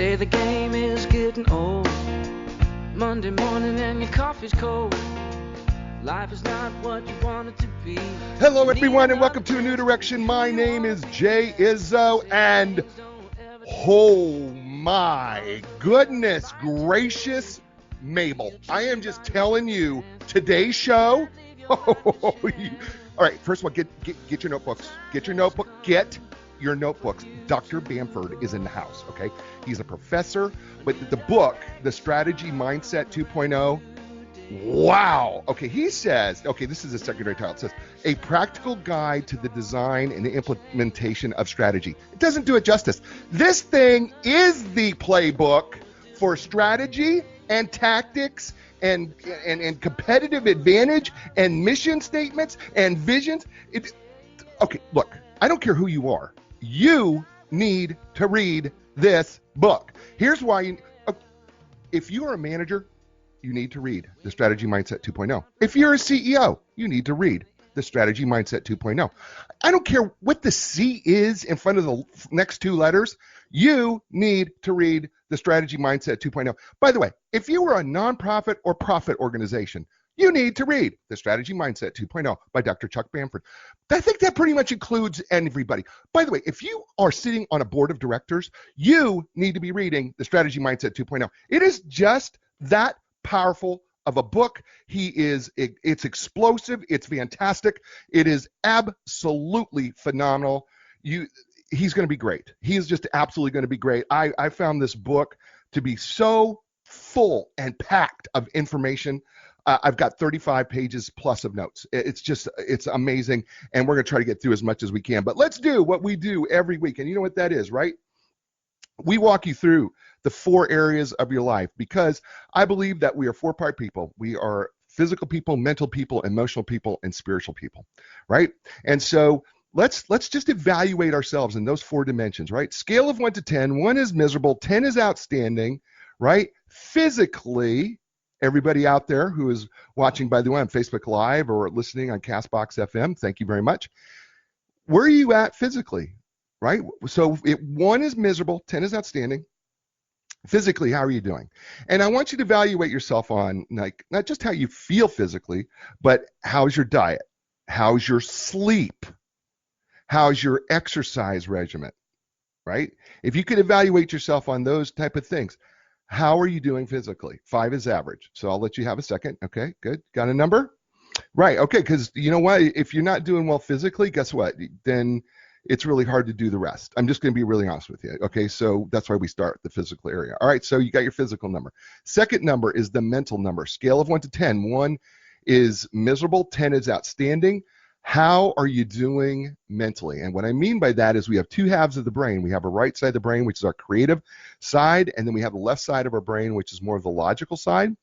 say the game is getting old. Monday morning and your coffee's cold. Life is not what you want it to be. Hello, everyone, and welcome to A New Direction. My name is Jay Izzo, and oh my goodness gracious, Mabel, I am just telling you, today's show. All right, first of all, get your notebooks. Get your notebooks. Dr. Bamford is in the house, okay? He's a professor, but the book, The Strategy Mindset 2.0, wow. Okay, he says, okay, this is a secondary title. It says, a practical guide to the design and the implementation of strategy. It doesn't do it justice. This thing is the playbook for strategy and tactics and competitive advantage and mission statements and visions. Okay, look, I don't care who you are. You need to read this book. Here's why. If you are a manager, you need to read The Strategy Mindset 2.0. If you're a CEO, you need to read The Strategy Mindset 2.0. I don't care what the C is in front of the next two letters. You need to read The Strategy Mindset 2.0. By the way, if you were a nonprofit or profit organization, you need to read The Strategy Mindset 2.0 by Dr. Chuck Bamford. I think that pretty much includes everybody. By the way, if you are sitting on a board of directors, you need to be reading The Strategy Mindset 2.0. It is just that powerful of a book. It's explosive, it's fantastic, it is absolutely phenomenal. He's going to be great. He is just absolutely going to be great. I found this book to be so full and packed of information. I've got 35 pages plus of notes. It's amazing, and we're going to try to get through as much as we can. But let's do what we do every week, and you know what that is, right? We walk you through the 4 areas of your life, because I believe that we are 4-part people. We are physical people, mental people, emotional people, and spiritual people, right? And so let's just evaluate ourselves in those 4 dimensions, right? Scale of 1 to 10. 1 is miserable, 10 is outstanding, right? Physically, everybody out there who is watching, by the way, on Facebook Live or listening on Castbox FM, thank you very much. Where are you at physically, right? So 1 is miserable, 10 is outstanding. Physically, how are you doing? And I want you to evaluate yourself on, like, not just how you feel physically, but how's your diet? How's your sleep? How's your exercise regimen, right? If you could evaluate yourself on those type of things, how are you doing physically? 5 is average. So I'll let you have a second. Okay, good. Got a number? Right, okay, because you know what? If you're not doing well physically, guess what? Then it's really hard to do the rest. I'm just going to be really honest with you. Okay, so that's why we start the physical area. All right, so you got your physical number. Second number is the mental number. Scale of 1 to 10. 1 is miserable, 10 is outstanding. How are you doing mentally? And what I mean by that is we have 2 halves of the brain. We have a right side of the brain, which is our creative side, and then we have the left side of our brain, which is more of the logical side.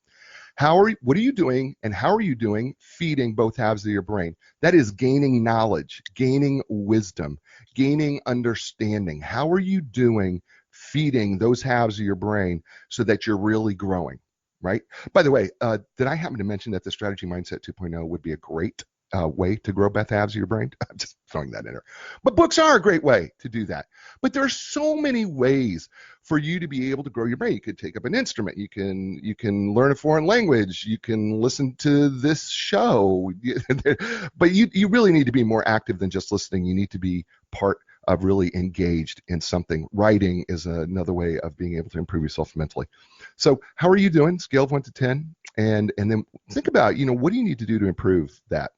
What are you doing, and how are you doing feeding both halves of your brain? That is gaining knowledge, gaining wisdom, gaining understanding. How are you doing feeding those halves of your brain so that you're really growing, right? By the way, did I happen to mention that the Strategy Mindset 2.0 would be a great way to grow both halves of your brain? I'm just throwing that in there. But books are a great way to do that. But there are so many ways for you to be able to grow your brain. You could take up an instrument. You can learn a foreign language. You can listen to this show. But you really need to be more active than just listening. You need to be part of really engaged in something. Writing is another way of being able to improve yourself mentally. So how are you doing? Scale of 1 to 10. And then think about, what do you need to do to improve that?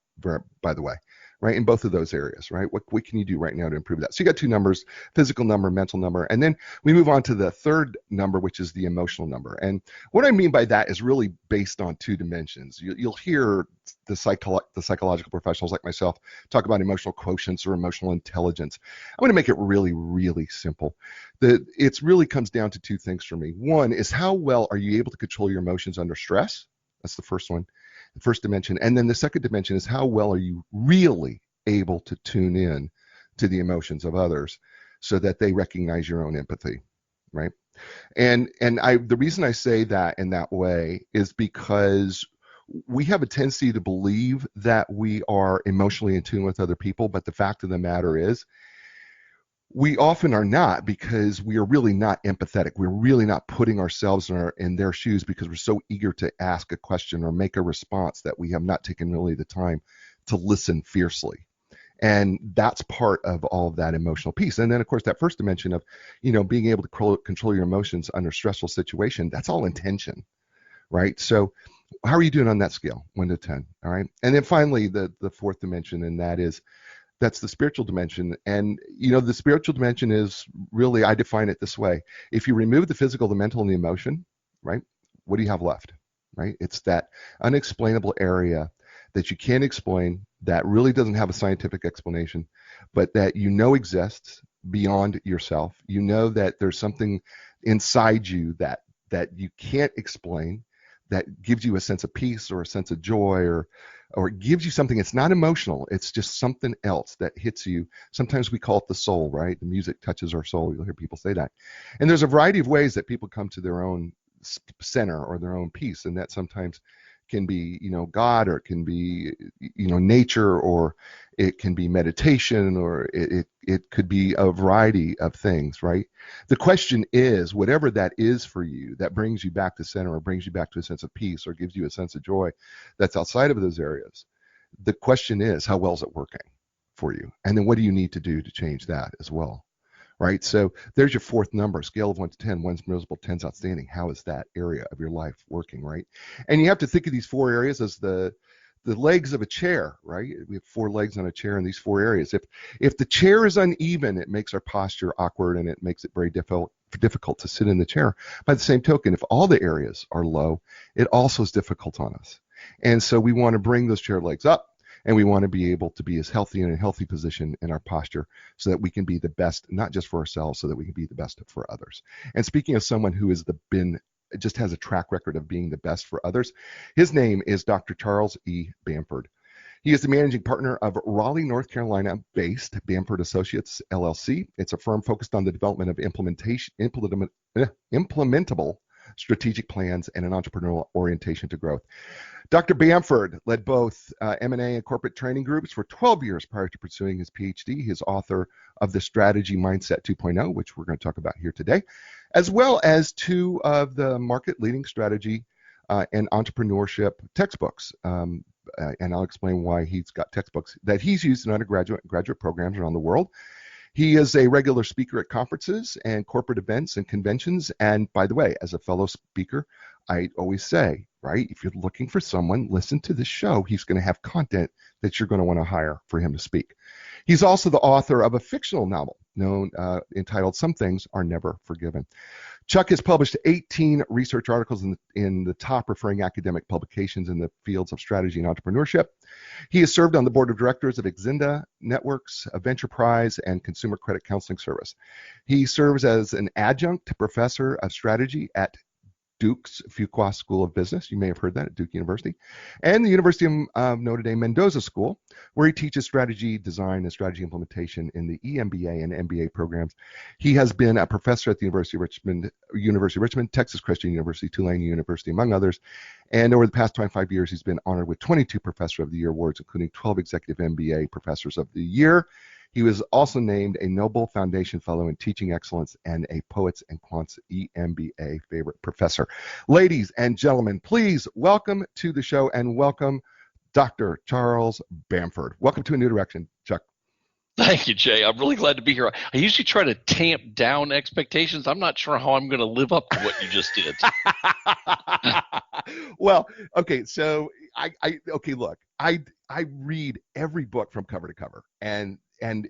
By the way, right, in both of those areas, right? What can you do right now to improve that? So you got 2 numbers, physical number, mental number, and then we move on to the third number, which is the emotional number. And what I mean by that is really based on 2 dimensions. You'll hear the psychological professionals like myself talk about emotional quotients or emotional intelligence. I'm going to make it really, really simple. It really comes down to 2 things for me. 1 is how well are you able to control your emotions under stress? That's the first one. The first dimension. And then the second dimension is how well are you really able to tune in to the emotions of others so that they recognize your own empathy, right? And the reason I say that in that way is because we have a tendency to believe that we are emotionally in tune with other people, but the fact of the matter is We often are not, because we are really not empathetic. We're really not putting ourselves in their shoes, because we're so eager to ask a question or make a response that we have not taken really the time to listen fiercely. And that's part of all of that emotional piece. And then, of course, that first dimension of, being able to control your emotions under stressful situation, that's all intention, right? So how are you doing on that scale, 1 to 10? All right. And then finally, the fourth dimension, and that's the spiritual dimension. And, the spiritual dimension is really, I define it this way. If you remove the physical, the mental, and the emotion, right, what do you have left, right? It's that unexplainable area that you can't explain, that really doesn't have a scientific explanation, but that exists beyond yourself. You know that there's something inside you that you can't explain, that gives you a sense of peace or a sense of joy, or it gives you something. It's not emotional. It's just something else that hits you. Sometimes we call it the soul, right? The music touches our soul. You'll hear people say that. And there's a variety of ways that people come to their own center or their own peace, and that sometimes can be, God, or it can be, nature, or it can be meditation, or it could be a variety of things, right? The question is, whatever that is for you, that brings you back to center, or brings you back to a sense of peace, or gives you a sense of joy that's outside of those areas. The question is, how well is it working for you? And then what do you need to do to change that as well? Right? So there's your fourth number, scale of 1 to 10. 1's miserable, 10's outstanding. How is that area of your life working, right? And you have to think of these 4 areas as the legs of a chair, right? We have 4 legs on a chair in these 4 areas. If the chair is uneven, it makes our posture awkward, and it makes it very difficult to sit in the chair. By the same token, if all the areas are low, it also is difficult on us. And so we want to bring those chair legs up, and we want to be able to be as healthy in a healthy position in our posture, so that we can be the best, not just for ourselves, so that we can be the best for others. And speaking of someone who just has a track record of being the best for others, his name is Dr. Charles E. Bamford. He is the managing partner of Raleigh, North Carolina-based Bamford Associates, LLC. It's a firm focused on the development of implementable strategic plans and an entrepreneurial orientation to growth. Dr. Bamford led both M&A and corporate training groups for 12 years prior to pursuing his PhD. He is author of the Strategy Mindset 2.0, which we're going to talk about here today, as well as 2 of the market-leading strategy and entrepreneurship textbooks. And I'll explain why he's got textbooks that he's used in undergraduate and graduate programs around the world. He is a regular speaker at conferences and corporate events and conventions. And by the way, as a fellow speaker, I always say, right, if you're looking for someone, listen to this show. He's going to have content that you're going to want to hire for him to speak. He's also the author of a fictional novel entitled Some Things Are Never Forgiven. Chuck has published 18 research articles in the top referring academic publications in the fields of strategy and entrepreneurship. He has served on the board of directors of Exinda Networks, a Ventureprise, and Consumer Credit Counseling Service. He serves as an adjunct professor of strategy at Duke's Fuqua School of Business. You may have heard that at Duke University, and the University of Notre Dame Mendoza School, where he teaches strategy design and strategy implementation in the EMBA and MBA programs. He has been a professor at the University of Richmond, Texas Christian University, Tulane University, among others. And over the past 25 years, he's been honored with 22 Professor of the Year awards, including 12 Executive MBA Professors of the Year. He was also named a Nobel Foundation Fellow in Teaching Excellence and a Poets and Quants EMBA Favorite Professor. Ladies and gentlemen, please welcome to the show, and welcome Dr. Charles Bamford. Welcome to A New Direction, Chuck. Thank you, Jay. I'm really glad to be here. I usually try to tamp down expectations. I'm not sure how I'm going to live up to what you just did. Well, okay, so look, I read every book from cover to cover, and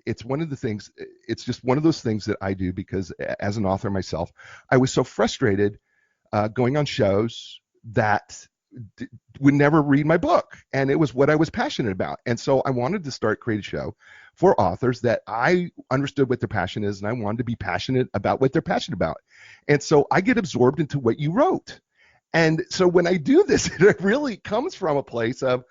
it's one of the things, it's just one of those things that I do because as an author myself, I was so frustrated going on shows that would never read my book, and it was what I was passionate about. And so I wanted to create a show for authors that I understood what their passion is, and I wanted to be passionate about what they're passionate about. And so I get absorbed into what you wrote. And so when I do this, it really comes from a place of,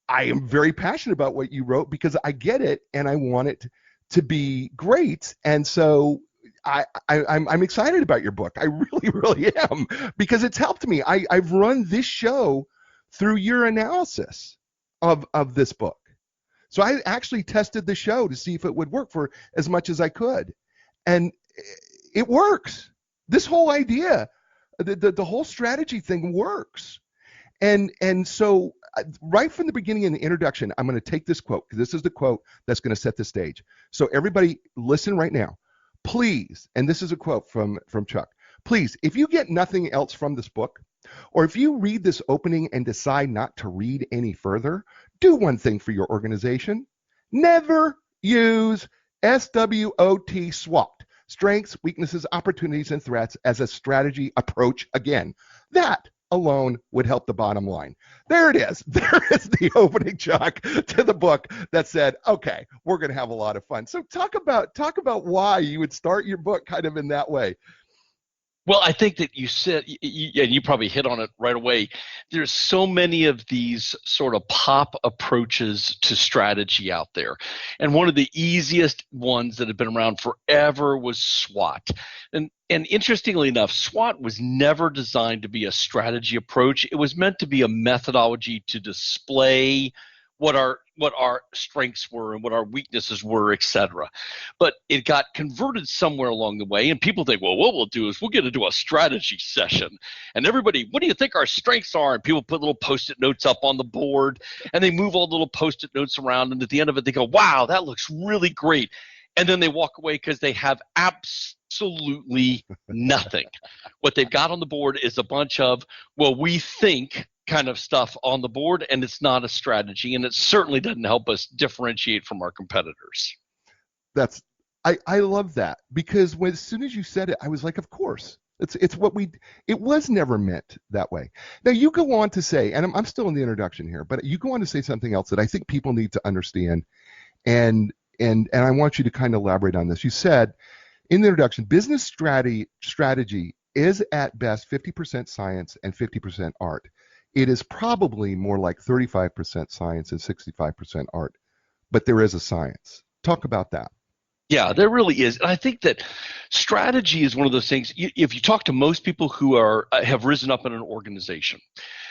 I am very passionate about what you wrote because I get it and I want it to be great. And so I'm excited about your book. I really, really am, because it's helped me. I've run this show through your analysis of this book. So I actually tested the show to see if it would work for as much as I could. And it works. This whole idea, the whole strategy thing works. And so right from the beginning in the introduction, I'm going to take this quote, because this is the quote that's going to set the stage. So everybody listen right now. Please, and this is a quote from Chuck, please, if you get nothing else from this book, or if you read this opening and decide not to read any further, do one thing for your organization. Never use SWOT, SWOT, strengths, weaknesses, opportunities, and threats, as a strategy approach again. That alone would help the bottom line. There it is. There is the opening, Chuck, to the book that said, okay, we're going to have a lot of fun. So talk about why you would start your book kind of in that way. Well, I think that you said, and you probably hit on it right away, there's so many of these sort of pop approaches to strategy out there. And one of the easiest ones that have been around forever was SWOT. And interestingly enough, SWOT was never designed to be a strategy approach. It was meant to be a methodology to display what our strengths were and what our weaknesses were, etc. But it got converted somewhere along the way, and people think, well, what we'll do is we'll get to do a strategy session, and everybody, what do you think our strengths are? And people put little Post-it notes up on the board, and they move all the little Post-it notes around, and at the end of it, they go, wow, that looks really great. And then they walk away because they have absolutely nothing. What they've got on the board is a bunch of, well, we think kind of stuff on the board, and it's not a strategy, and it certainly doesn't help us differentiate from our competitors. I love that, because as soon as you said it, I was like, of course. It's what it was never meant that way. Now you go on to say, and I'm still in the introduction here, but you go on to say something else that I think people need to understand, and I want you to kind of elaborate on this. You said in the introduction, business strategy is at best 50% science and 50% art. It is probably more like 35% science and 65% art, but there is a science. Talk about that. Yeah, there really is. And I think that strategy is one of those things. If you talk to most people who have risen up in an organization,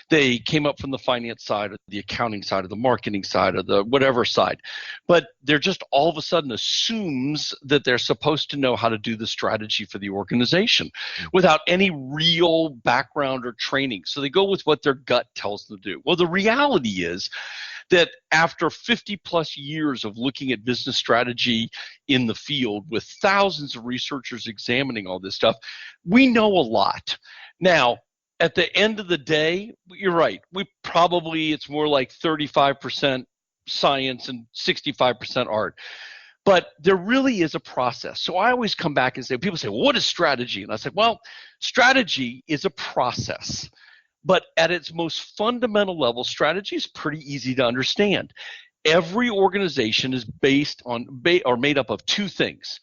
they came up from the finance side or the accounting side or the marketing side or the whatever side, but they're just all of a sudden assumes that they're supposed to know how to do the strategy for the organization without any real background or training. So they go with what their gut tells them to do. Well, the reality is that after 50 plus years of looking at business strategy in the field with thousands of researchers examining all this stuff, we know a lot. Now, at the end of the day, you're right. It's more like 35% science and 65% art. But there really is a process. So I always come back and say, people say, well, what is strategy? And I say, well, strategy is a process. But at its most fundamental level, strategy is pretty easy to understand. Every organization is based on or made up of two things.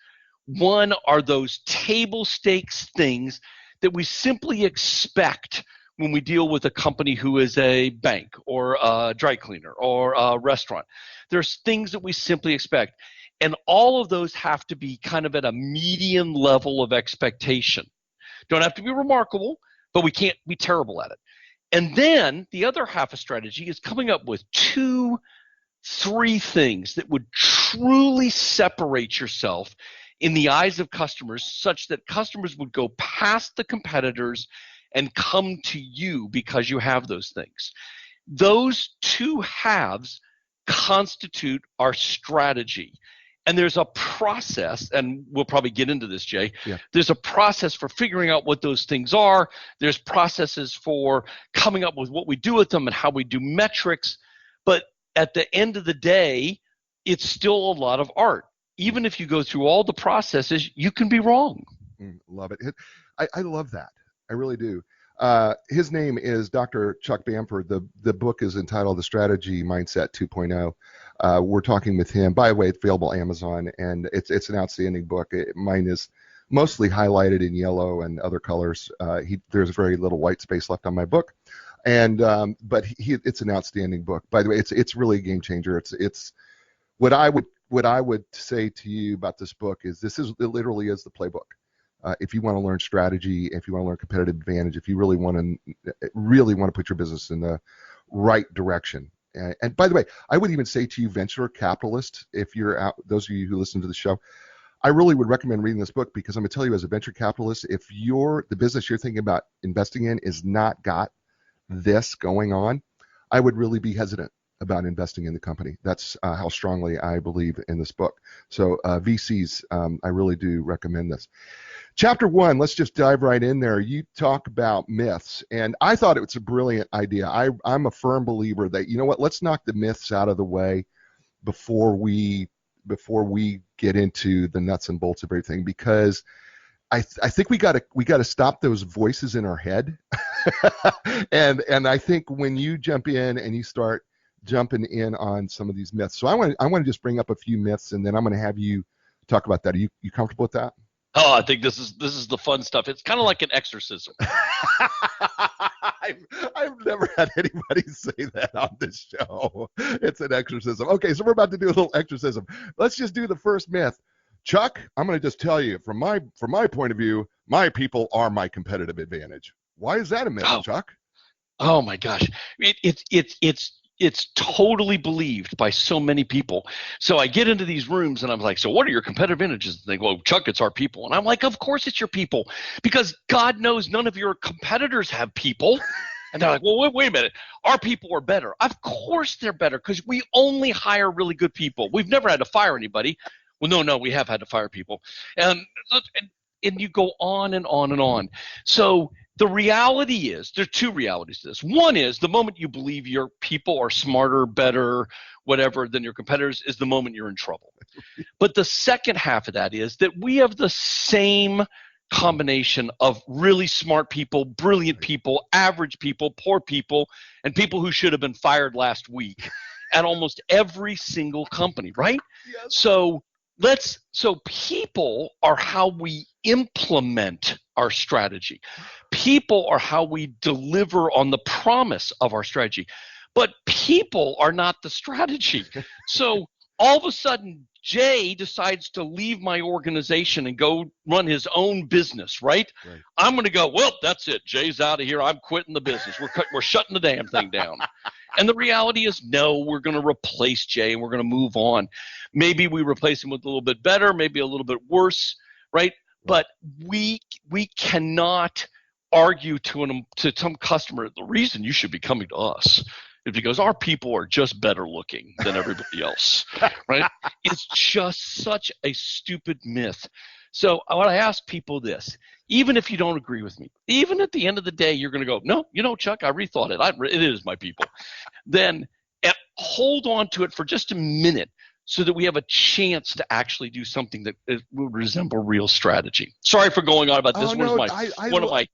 One are those table stakes things that we simply expect when we deal with a company who is a bank or a dry cleaner or a restaurant. There's things that we simply expect. And all of those have to be kind of at a median level of expectation. Don't have to be remarkable, but we can't be terrible at it. And then the other half of strategy is coming up with 2, 3 things that would truly separate yourself in the eyes of customers, such that customers would go past the competitors and come to you because you have those things. Those 2 halves constitute our strategy. And there's a process, and we'll probably get into this, Jay. Yeah. There's a process for figuring out what those things are. There's processes for coming up with what we do with them and how we do metrics. But at the end of the day, it's still a lot of art. Even if you go through all the processes, you can be wrong. Love it. I love that. I really do. His name is Dr. Chuck Bamford. The book is entitled The Strategy Mindset 2.0. We're talking with him. By the way, it's available on Amazon, and it's an outstanding book. Mine is mostly highlighted in yellow and other colors. There's very little white space left on my book, but it's an outstanding book. By the way, it's really a game changer. It's what I would say to you about this book is it literally is the playbook. If you want to learn strategy, if you want to learn competitive advantage, if you really want to put your business in the right direction. And by the way, I would even say to you, venture capitalists, if you're out, those of you who listen to the show, I really would recommend reading this book, because I'm going to tell you, as a venture capitalist, if the business you're thinking about investing in is not got this going on, I would really be hesitant about investing in the company. That's how strongly I believe in this book. So VCs, I really do recommend this. Chapter 1, let's just dive right in there. You talk about myths, and I thought it was a brilliant idea. I'm a firm believer that, you know what, let's knock the myths out of the way before we get into the nuts and bolts of everything, because I think we got to stop those voices in our head. and I think when you jump in and you start jumping in on some of these myths, so I want to just bring up a few myths, and then I'm going to have you talk about that. Are you comfortable with that? Oh, I think this is the fun stuff. It's kind of like an exorcism. I've never had anybody say that on this show. It's an exorcism. Okay, so we're about to do a little exorcism. Let's just do the first myth. Chuck, I'm going to just tell you, from my point of view, my people are my competitive advantage. Why is that a myth, Chuck? Oh my gosh, it's totally believed by so many people. So I get into these rooms and I'm like, so what are your competitive advantages? And they go, Chuck, it's our people. And I'm like, of course it's your people, because God knows none of your competitors have people. And they're like, well, wait a minute. Our people are better. Of course they're better, because we only hire really good people. We've never had to fire anybody. Well, no, we have had to fire people. And you go on and on and on. So the reality is, there are two realities to this. One is, the moment you believe your people are smarter, better, whatever than your competitors is the moment you're in trouble. But the second half of that is that we have the same combination of really smart people, brilliant people, average people, poor people, and people who should have been fired last week at almost every single company, right? Yes. So people are how we implement our strategy. People are how we deliver on the promise of our strategy. But people are not the strategy. So all of a sudden, Jay decides to leave my organization and go run his own business, right? I'm going to go, well, that's it. Jay's out of here. I'm quitting the business. We're shutting the damn thing down. And the reality is, no, we're going to replace Jay and we're going to move on. Maybe we replace him with a little bit better, maybe a little bit worse, right? But we cannot argue to some customer, the reason you should be coming to us is because our people are just better looking than everybody else, right? It's just such a stupid myth. So I want to ask people this, even if you don't agree with me, even at the end of the day, you're going to go, no, Chuck, I rethought it. It is my people. Then hold on to it for just a minute so that we have a chance to actually do something that will resemble real strategy. Sorry for going on about this. One of my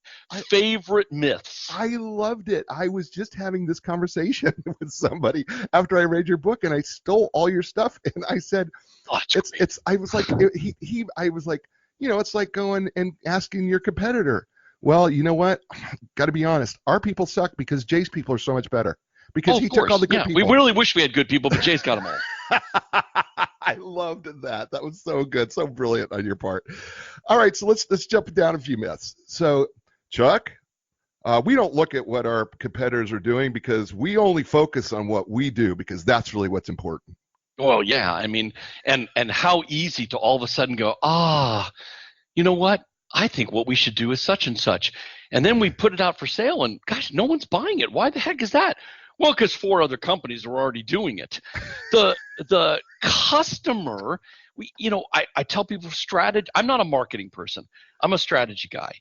favorite myths. I loved it. I was just having this conversation with somebody after I read your book, and I stole all your stuff, and I said, I was like, it's like going and asking your competitor. Well, you know what? Got to be honest. Our people suck because Jay's people are so much better. Because he took all the good people. We really wish we had good people, but Jay's got them all. I loved that. That was so good, so brilliant on your part. All right, so let's jump down a few myths. So, Chuck, we don't look at what our competitors are doing because we only focus on what we do, because that's really what's important. Well, yeah, I mean, and how easy to all of a sudden go, you know what? I think what we should do is such and such. And then we put it out for sale, and gosh, no one's buying it. Why the heck is that? Well, because 4 other companies are already doing it. The customer, I tell people strategy. I'm not a marketing person. I'm a strategy guy.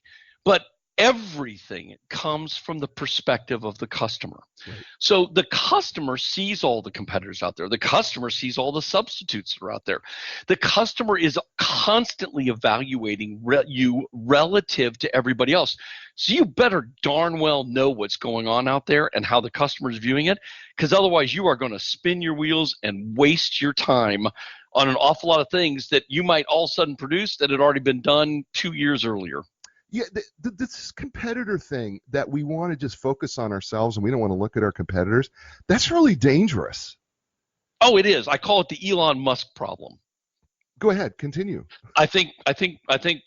But everything comes from the perspective of the customer. Right. So the customer sees all the competitors out there. The customer sees all the substitutes that are out there. The customer is constantly evaluating you relative to everybody else. So you better darn well know what's going on out there and how the customer is viewing it, because otherwise you are going to spin your wheels and waste your time on an awful lot of things that you might all of a sudden produce that had already been done 2 years earlier. Yeah, this competitor thing that we want to just focus on ourselves and we don't want to look at our competitors, that's really dangerous. Oh, it is. I call it the Elon Musk problem. Go ahead, continue. I think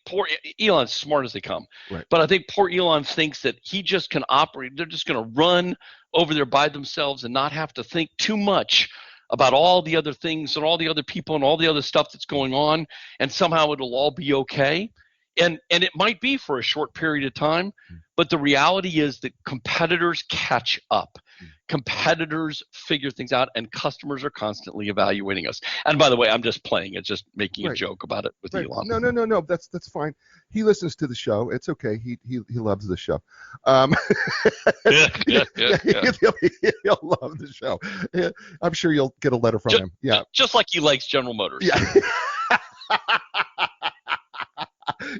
poor Elon's smart as they come. Right. But I think poor Elon thinks that he just can operate. They're just going to run over there by themselves and not have to think too much about all the other things and all the other people and all the other stuff that's going on, and somehow it'll all be okay. And it might be for a short period of time, but the reality is that competitors catch up. Competitors figure things out, and customers are constantly evaluating us. And by the way, I'm just playing it, just making a joke about it with Elon. No. That's fine. He listens to the show. It's okay. He loves the show. He'll love the show. I'm sure you'll get a letter from him. Yeah. Just like he likes General Motors. Yeah.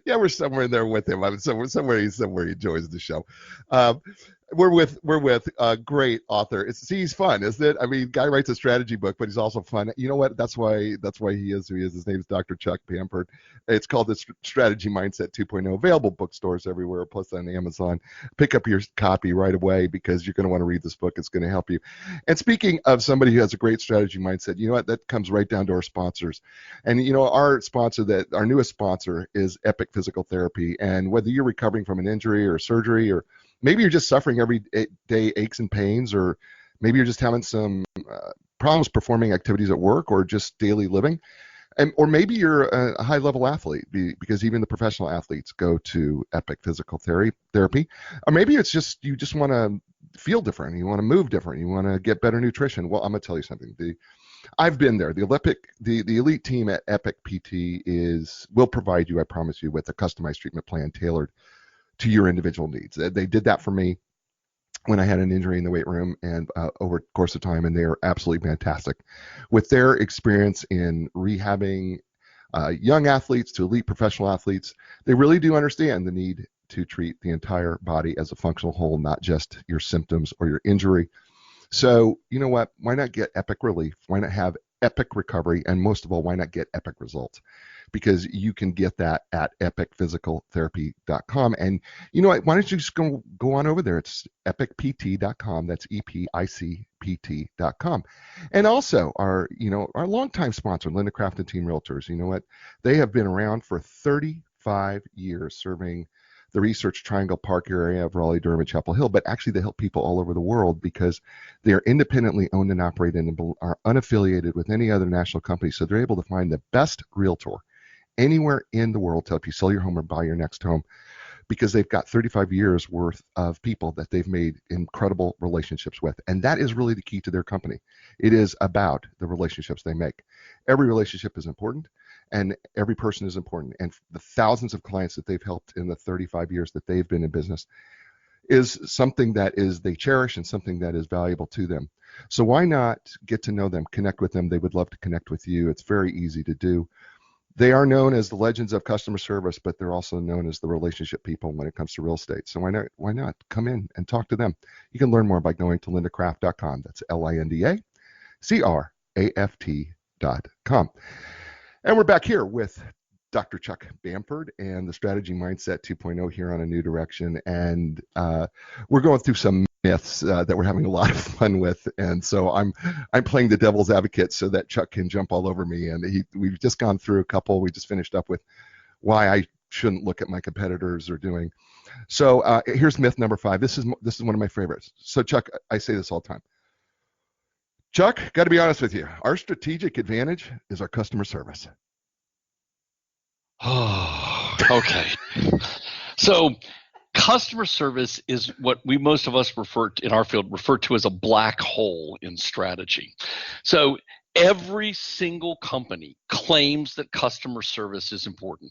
Yeah, we're somewhere in there with him. I'm somewhere he enjoys the show. We're with a great author. He's fun, isn't it? I mean, guy writes a strategy book, but he's also fun. You know what? That's why he is who he is. His name is Dr. Chuck Bamford. It's called the Strategy Mindset 2.0. Available bookstores everywhere, plus on Amazon. Pick up your copy right away because you're going to want to read this book. It's going to help you. And speaking of somebody who has a great strategy mindset, you know what? That comes right down to our sponsors. And you know, our newest sponsor is Epic Physical Therapy. And whether you're recovering from an injury or surgery, or maybe you're just suffering every day aches and pains, or maybe you're just having some problems performing activities at work or just daily living, or maybe you're a high-level athlete, because even the professional athletes go to Epic Physical Therapy, or maybe it's just you just want to feel different, you want to move different, you want to get better nutrition. Well, I'm going to tell you something. I've been there. The elite team at Epic PT will provide you, I promise you, with a customized treatment plan tailored to your individual needs. They did that for me when I had an injury in the weight room, and over the course of time, and they are absolutely fantastic. With their experience in rehabbing young athletes to elite professional athletes, they really do understand the need to treat the entire body as a functional whole, not just your symptoms or your injury. So, you know what? Why not get epic relief? Why not have epic recovery? And most of all, why not get epic results? Because you can get that at epicphysicaltherapy.com. And you know what? Why don't you just go on over there? It's epicpt.com. That's EPICPT.com. And also our longtime sponsor, Linda Craft and Team Realtors. You know what? They have been around for 35 years serving the Research Triangle Park area of Raleigh, Durham, and Chapel Hill, but actually they help people all over the world because they are independently owned and operated and are unaffiliated with any other national company. So they're able to find the best realtor anywhere in the world to help you sell your home or buy your next home, because they've got 35 years worth of people that they've made incredible relationships with. And that is really the key to their company. It is about the relationships they make. Every relationship is important, and every person is important. And the thousands of clients that they've helped in the 35 years that they've been in business is something that they cherish and something that is valuable to them. So why not get to know them, connect with them? They would love to connect with you. It's very easy to do. They are known as the legends of customer service, but they're also known as the relationship people when it comes to real estate. So why not come in and talk to them? You can learn more by going to lindacraft.com. That's LINDACRAFT.com. And we're back here with Dr. Chuck Bamford and the Strategy Mindset 2.0 here on A New Direction. And we're going through some myths that we're having a lot of fun with. And so I'm playing the devil's advocate so that Chuck can jump all over me. And we've just gone through a couple. We just finished up with why I shouldn't look at my competitors are doing. So here's myth number 5. This is one of my favorites. So Chuck, I say this all the time. Chuck, got to be honest with you. Our strategic advantage is our customer service. Oh, okay. So customer service is what most of us in our field refer to as a black hole in strategy. So every single company claims that customer service is important.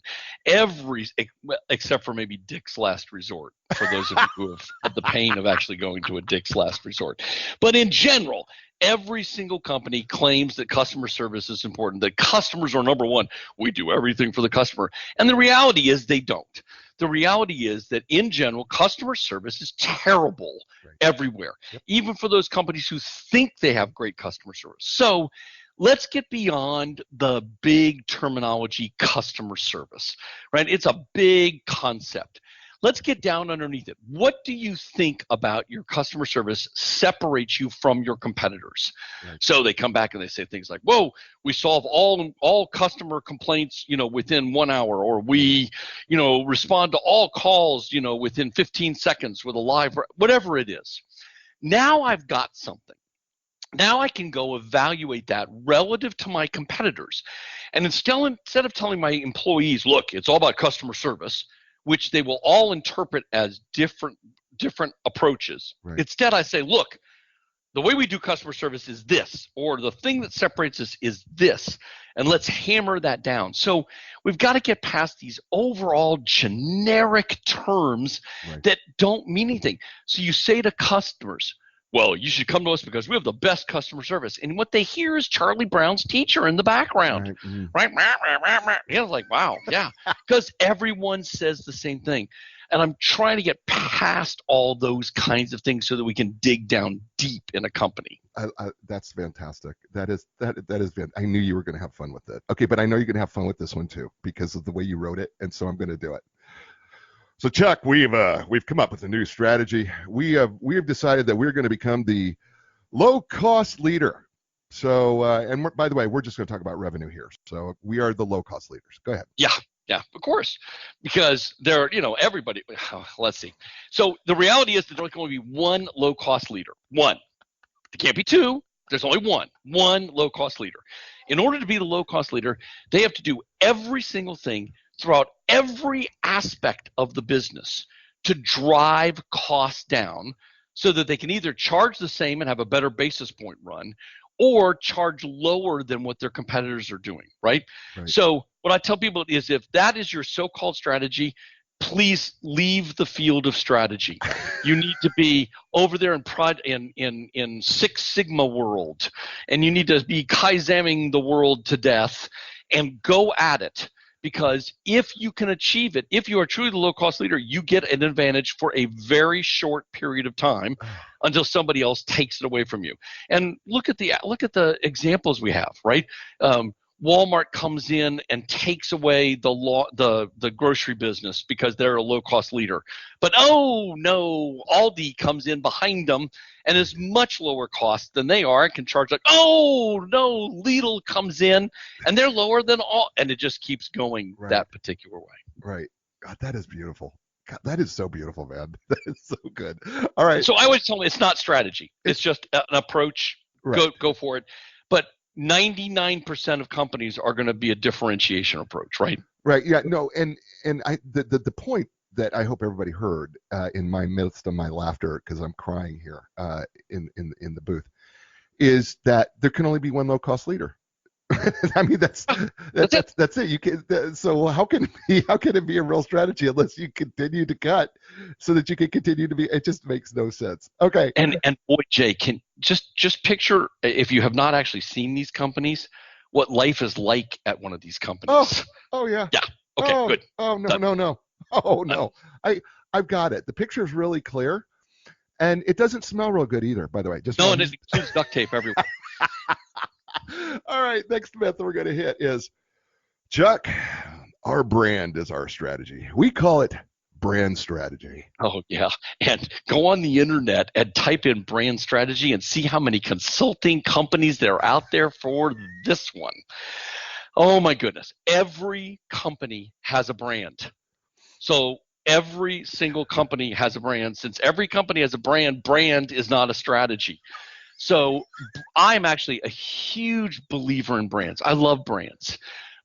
Except for maybe Dick's Last Resort, for those of you who have had the pain of actually going to a Dick's Last Resort. But in general, every single company claims that customer service is important, that customers are number one. We do everything for the customer. And the reality is they don't. The reality is that in general, customer service is terrible everywhere, even for those companies who think they have great customer service. So let's get beyond the big terminology customer service, right? It's a big concept. Let's get down underneath it. What do you think about your customer service separates you from your competitors? Right. So they come back and they say things like, whoa, we solve all customer complaints, within 1 hour, or we, respond to all calls, within 15 seconds with a live, whatever it is. Now I've got something Now I can go evaluate that relative to my competitors. And instead of telling my employees, look, it's all about customer service, which they will all interpret as different approaches. Right. Instead, I say, look, the way we do customer service is this, or the thing that separates us is this, and let's hammer that down. So we've got to get past these overall generic terms that don't mean anything. So you say to customers, well, you should come to us because we have the best customer service. And what they hear is Charlie Brown's teacher in the background, right? Yeah, like, wow, yeah, because everyone says the same thing. And I'm trying to get past all those kinds of things so that we can dig down deep in a company. That's fantastic. That is I knew you were going to have fun with it. Okay, but I know you're going to have fun with this one too because of the way you wrote it, and so I'm going to do it. So Chuck, we've come up with a new strategy. We have decided that we're going to become the low-cost leader. So, and by the way, we're just going to talk about revenue here. So we are the low-cost leaders. Go ahead. Yeah, of course, because everybody. Let's see. So the reality is that there's going to be one low-cost leader. One. There can't be two. There's only one low-cost leader. In order to be the low-cost leader, they have to do every single thing throughout every aspect of the business to drive costs down so that they can either charge the same and have a better basis point run or charge lower than what their competitors are doing, right? So what I tell people is if that is your so-called strategy, please leave the field of strategy. You need to be over there in Six Sigma world, and you need to be Kaizenning the world to death and go at it. Because if you can achieve it, if you are truly the low-cost leader, you get an advantage for a very short period of time until somebody else takes it away from you. And look at the examples we have, right? Walmart comes in and takes away the grocery business because they're a low-cost leader. But oh no, Aldi comes in behind them and is much lower cost than they are and can charge like, oh no, Lidl comes in and they're lower than all, and it just keeps going that particular way. Right. God, that is beautiful. God, that is so beautiful, man. That is so good. All right. So I always tell them it's not strategy. It's just an approach. Go for it. But 99% of companies are going to be a differentiation approach, right? Right. Yeah. No. And the point that I hope everybody heard in my midst of my laughter, because I'm crying here in the booth, is that there can only be one low-cost leader. I mean, that's it. You can. So how can it be a real strategy unless you continue to cut so that you can continue to be? It just makes no sense. Okay. And boy, Jay, can just picture, if you have not actually seen these companies, what life is like at one of these companies. Oh yeah. Yeah. Okay. Good. Oh no. Oh no. I've got it. The picture is really clear, and it doesn't smell real good either. By the way, just and it includes duct tape everywhere. All right, next myth we're going to hit is, Chuck, our brand is our strategy. We call it brand strategy. Oh, yeah. And go on the internet and type in brand strategy and see how many consulting companies that are out there for this one. Oh, my goodness. Every company has a brand. So every single company has a brand. Since every company has a brand is not a strategy. So I'm actually a huge believer in brands. I love brands.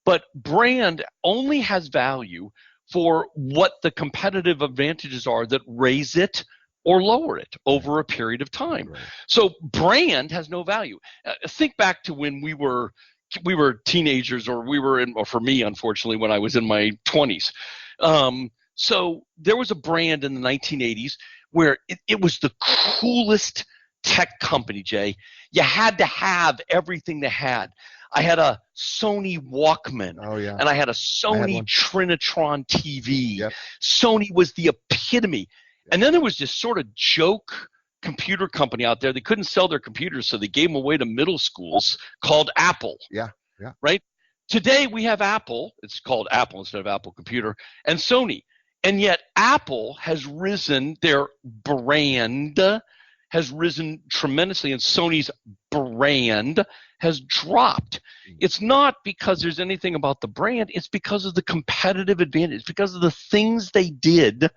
But brand only has value for what the competitive advantages are that raise it or lower it over a period of time. Right. So brand has no value. Think back to when we were teenagers, or for me, unfortunately, when I was in my 20s. So there was a brand in the 1980s where it was the coolest tech company, Jay. You had to have everything they had. I had a Sony Walkman. Oh, yeah. And I had a Sony Trinitron TV. Yep. Sony was the epitome. Yep. And then there was this sort of joke computer company out there. They couldn't sell their computers, so they gave them away to middle schools, called Apple. Yeah. Right? Today we have Apple. It's called Apple instead of Apple Computer, and Sony. And yet Apple has risen, their brand has risen tremendously, and Sony's brand has dropped. It's not because there's anything about the brand. It's because of the competitive advantage. It's because of the things they did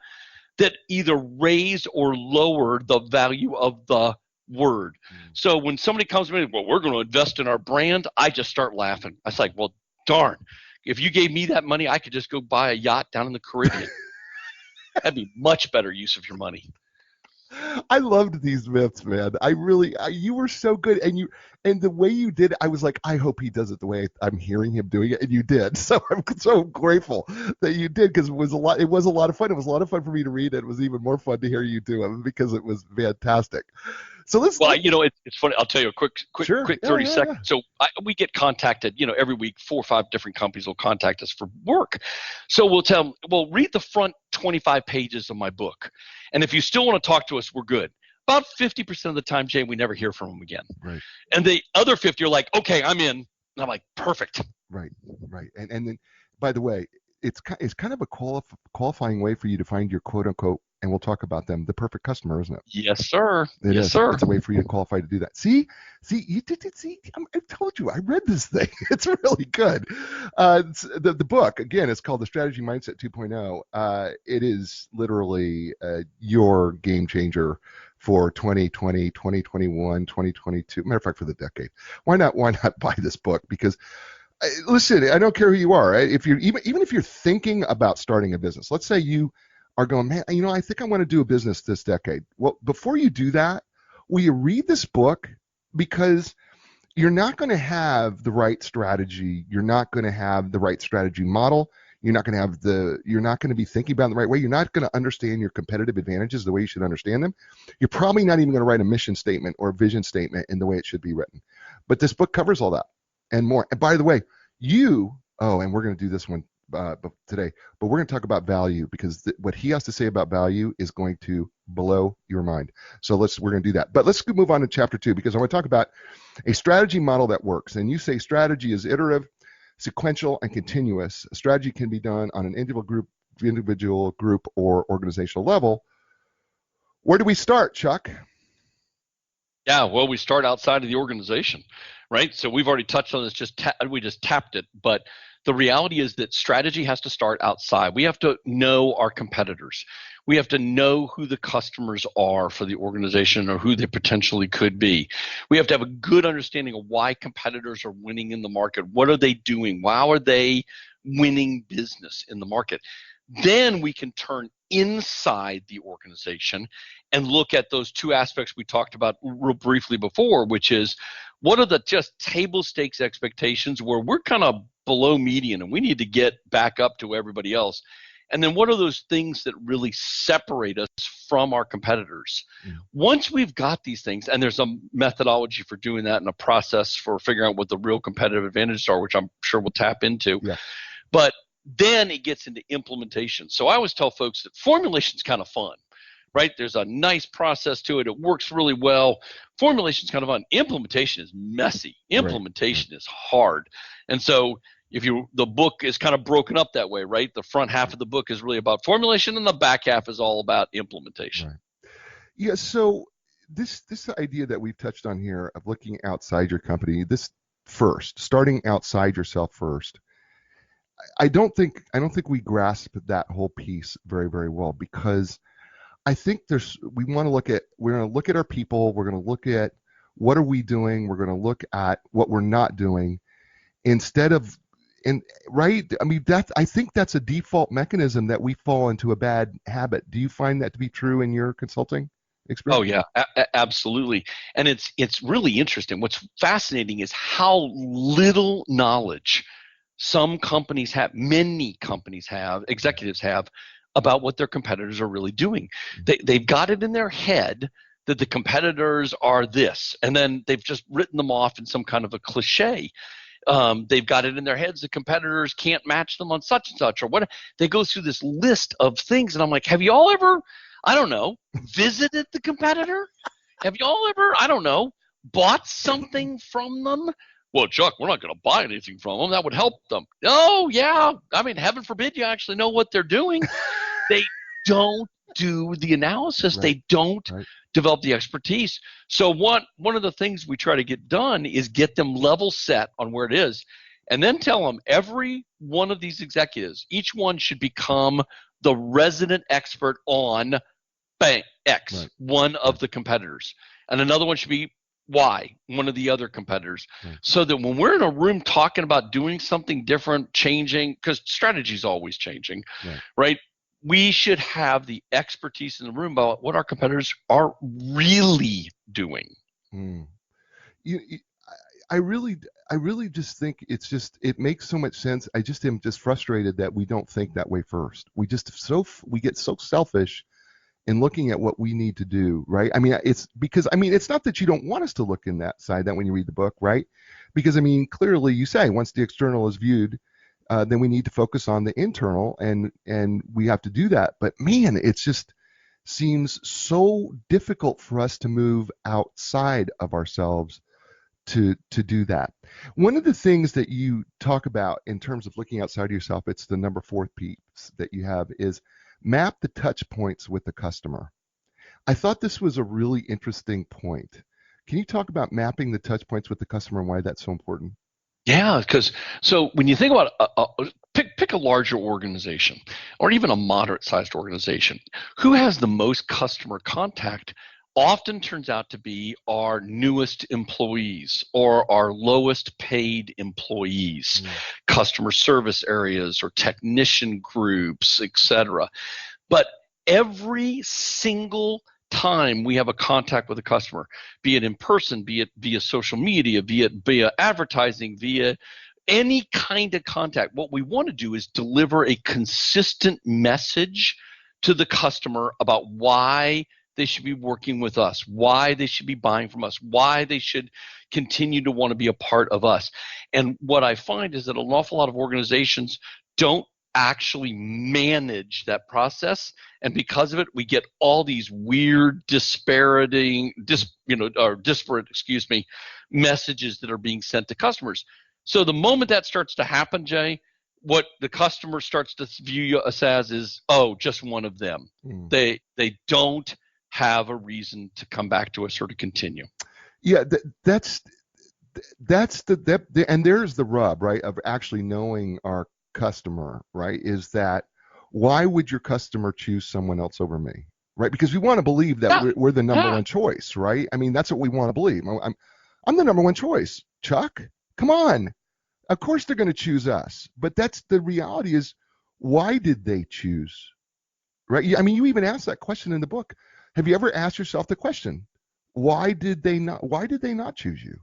that either raised or lowered the value of the word. So when somebody comes to me, well, we're going to invest in our brand, I just start laughing. I was like, well, darn, if you gave me that money, I could just go buy a yacht down in the Caribbean. That'd be much better use of your money. I loved these myths, man. You were so good, and the way you did it, I was like, I hope he does it the way I'm hearing him doing it, and you did. So I'm so grateful that you did, because it was a lot. It was a lot of fun. It was a lot of fun for me to read. It was even more fun to hear you do it, because it was fantastic. So let's. Well, it's funny. I'll tell you a quick Sure. 30 Yeah. seconds. So we get contacted, every week, 4 or 5 different companies will contact us for work. So we'll tell them, well, read the front 25 pages of my book. And if you still want to talk to us, we're good. About 50% of the time, Jay, we never hear from them again. Right. And the other 50 are like, okay, I'm in. And I'm like, perfect. Right. And then, by the way, it's kind of a qualifying way for you to find your quote unquote, and we'll talk about them, the perfect customer, isn't it? Yes, sir. Yes, sir. It's a way for you to qualify to do that. See, you did it. See, I told you, I read this thing. It's really good. The book, again, is called The Strategy Mindset 2.0. It is literally your game changer for 2020, 2021, 2022. Matter of fact, for the decade. Why not buy this book? Because listen, I don't care who you are. Right? If you're even if you're thinking about starting a business, let's say you are going, man, I think I want to do a business this decade. Well, before you do that, will you read this book? Because you're not going to have the right strategy. You're not going to have the right strategy model. You're not going to be thinking about it the right way. You're not going to understand your competitive advantages the way you should understand them. You're probably not even going to write a mission statement or a vision statement in the way it should be written. But this book covers all that and more. And by the way, and we're going to do this one today, but we're going to talk about value, because what he has to say about value is going to blow your mind. So we're going to do that. But let's move on to chapter 2, because I want to talk about a strategy model that works. And you say strategy is iterative, sequential, and continuous. A strategy can be done on an individual group, or organizational level. Where do we start, Chuck? Yeah, well, we start outside of the organization, right? So we've already touched on this, we just tapped it, but the reality is that strategy has to start outside. We have to know our competitors. We have to know who the customers are for the organization, or who they potentially could be. We have to have a good understanding of why competitors are winning in the market. What are they doing? How are they winning business in the market? Then we can turn inside the organization and look at those 2 aspects we talked about real briefly before, which is, what are the just table stakes expectations where we're kind of below median and we need to get back up to everybody else? And then what are those things that really separate us from our competitors? Once we've got these things, and there's a methodology for doing that and a process for figuring out what the real competitive advantages are, which I'm sure we'll tap into. Yeah. But then it gets into implementation. So I always tell folks that formulation is kind of fun, right? There's a nice process to it. It works really well. Formulation is kind of fun. Implementation is messy. Implementation is hard. And so the book is kind of broken up that way, right? The front half of the book is really about formulation, and the back half is all about implementation. Right. Yeah. So this idea that we've touched on here of looking outside your company, starting outside yourself first, I don't think we grasp that whole piece very, very well, because I think we're going to look at our people. We're going to look at what are we doing. We're going to look at what we're not doing instead of, right? I mean, I think that's a default mechanism that we fall into a bad habit. Do you find that to be true in your consulting experience? Oh yeah, absolutely. And it's really interesting. What's fascinating is how little knowledge many companies have, executives have, about what their competitors are really doing. They've got it in their head that the competitors are this, and then they've just written them off in some kind of a cliche. They've got it in their heads the competitors can't match them on such and such, or what. They go through this list of things, and I'm like, have you all ever, I don't know, visited the competitor? Have you all ever, I don't know, bought something from them? Well, Chuck, we're not going to buy anything from them. That would help them. Oh, yeah. I mean, heaven forbid you actually know what they're doing. They don't do the analysis. Right. They don't develop the expertise. So one of the things we try to get done is get them level set on where it is, and then tell them every one of these executives, each one should become the resident expert on bang, X, Right. one of the competitors. And another one should be Y, one of the other competitors. Right. So that when we're in a room talking about doing something different, changing, because strategy is always changing, right? We should have the expertise in the room about what our competitors are really doing. Mm. I really just think it makes so much sense. I just am just frustrated that we don't think that way first. We get so selfish in looking at what we need to do, right? I mean, it's because it's not that you don't want us to look in that side, that when you read the book, right? Because clearly you say once the external is viewed, then we need to focus on the internal, and we have to do that. But man, it just seems so difficult for us to move outside of ourselves to do that. One of the things that you talk about in terms of looking outside of yourself, it's the number 4 piece that you have, is map the touch points with the customer. I thought this was a really interesting point. Can you talk about mapping the touch points with the customer and why that's so important? Yeah, because so when you think about pick a larger organization or even a moderate-sized organization, who has the most customer contact often turns out to be our newest employees or our lowest paid employees, customer service areas or technician groups, etc. But every single time we have a contact with a customer, be it in person, be it via social media, be it via advertising, via any kind of contact, what we want to do is deliver a consistent message to the customer about why they should be working with us, why they should be buying from us, why they should continue to want to be a part of us. And what I find is that an awful lot of organizations don't actually manage that process, and because of it, we get all these weird, disparate messages that are being sent to customers. So the moment that starts to happen, Jay, what the customer starts to view us as is, oh, just one of them. They don't have a reason to come back to us or to continue. Yeah, that's and there's the rub, right, of actually knowing our customer, right? Is that why would your customer choose someone else over me, right? Because we want to believe that we're the number one choice, right? I mean, that's what we want to believe. I'm the number one choice, Chuck. Come on. Of course they're going to choose us, but that's the reality. Is why did they choose, right? I mean, you even asked that question in the book. Have you ever asked yourself the question, why did they not choose you?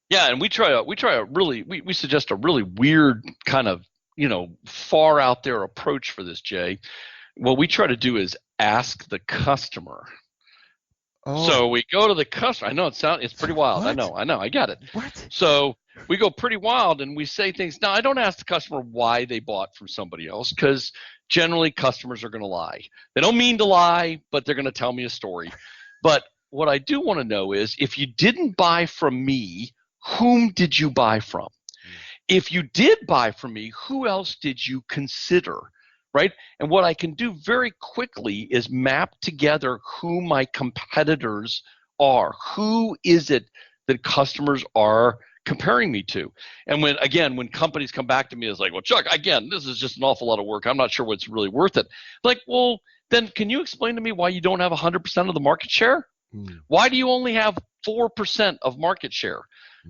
Yeah, and we suggest a really weird kind of, far out there approach for this, Jay. What we try to do is ask the customer. Oh. So we go to the customer. I know it's pretty wild. What? I know, I got it. What? So we go pretty wild and we say things. Now, I don't ask the customer why they bought from somebody else, because generally customers are going to lie. They don't mean to lie, but they're going to tell me a story. But what I do want to know is, if you didn't buy from me, whom did you buy from? If you did buy from me, who else did you consider, right? And what I can do very quickly is map together who my competitors are. Who is it that customers are comparing me to? And when companies come back to me, it's like, well, Chuck, again, this is just an awful lot of work. I'm not sure what's really worth it. Like, well, then can you explain to me why you don't have 100% of the market share? Why do you only have 4% of market share?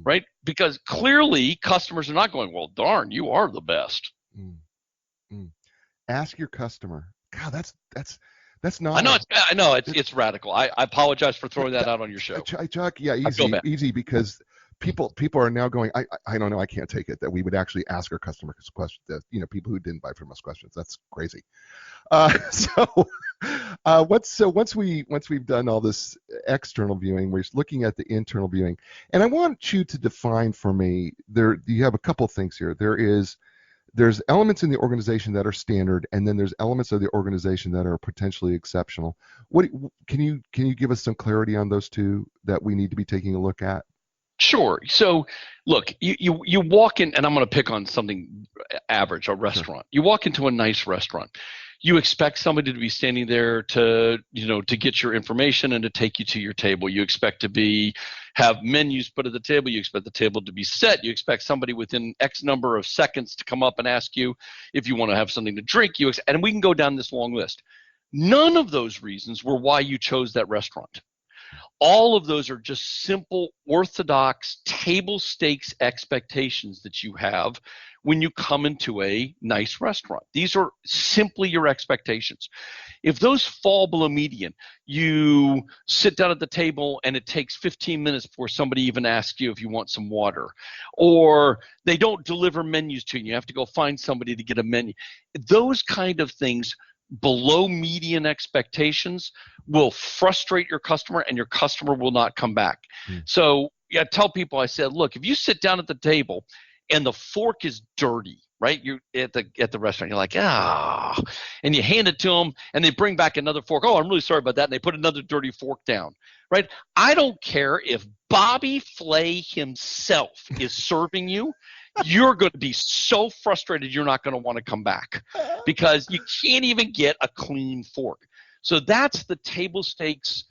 Right? Because clearly customers are not going, well, darn, you are the best. Ask your customer. God, that's not. I know it's radical. I apologize for throwing that out on your show. Chuck, yeah, easy, because people are now going, I don't know, I can't take it that we would actually ask our customers questions, people who didn't buy from us questions. That's crazy. Once we've done all this external viewing, we're looking at the internal viewing, and I want you to define for me. You have a couple things here. There's elements in the organization that are standard, and then there's elements of the organization that are potentially exceptional. Can you give us some clarity on those two that we need to be taking a look at? Sure. So, look, you walk in, and I'm going to pick on something average, a restaurant. Sure. You walk into a nice restaurant. You expect somebody to be standing there to get your information and to take you to your table. You expect to have menus put at the table. You expect the table to be set. You expect somebody within X number of seconds to come up and ask you if you want to have something to drink. And we can go down this long list. None of those reasons were why you chose that restaurant. All of those are just simple, orthodox, table stakes expectations that you have when you come into a nice restaurant. These are simply your expectations. If those fall below median, you sit down at the table and it takes 15 minutes before somebody even asks you if you want some water, or they don't deliver menus to you, you have to go find somebody to get a menu. Those kind of things below median expectations will frustrate your customer, and your customer will not come back. So I tell people, I said, look, if you sit down at the table and the fork is dirty, right? You're at the restaurant, you're like, and you hand it to them, and they bring back another fork. Oh, I'm really sorry about that, and they put another dirty fork down, right? I don't care if Bobby Flay himself is serving you. You're going to be so frustrated you're not going to want to come back because you can't even get a clean fork. So that's the table stakes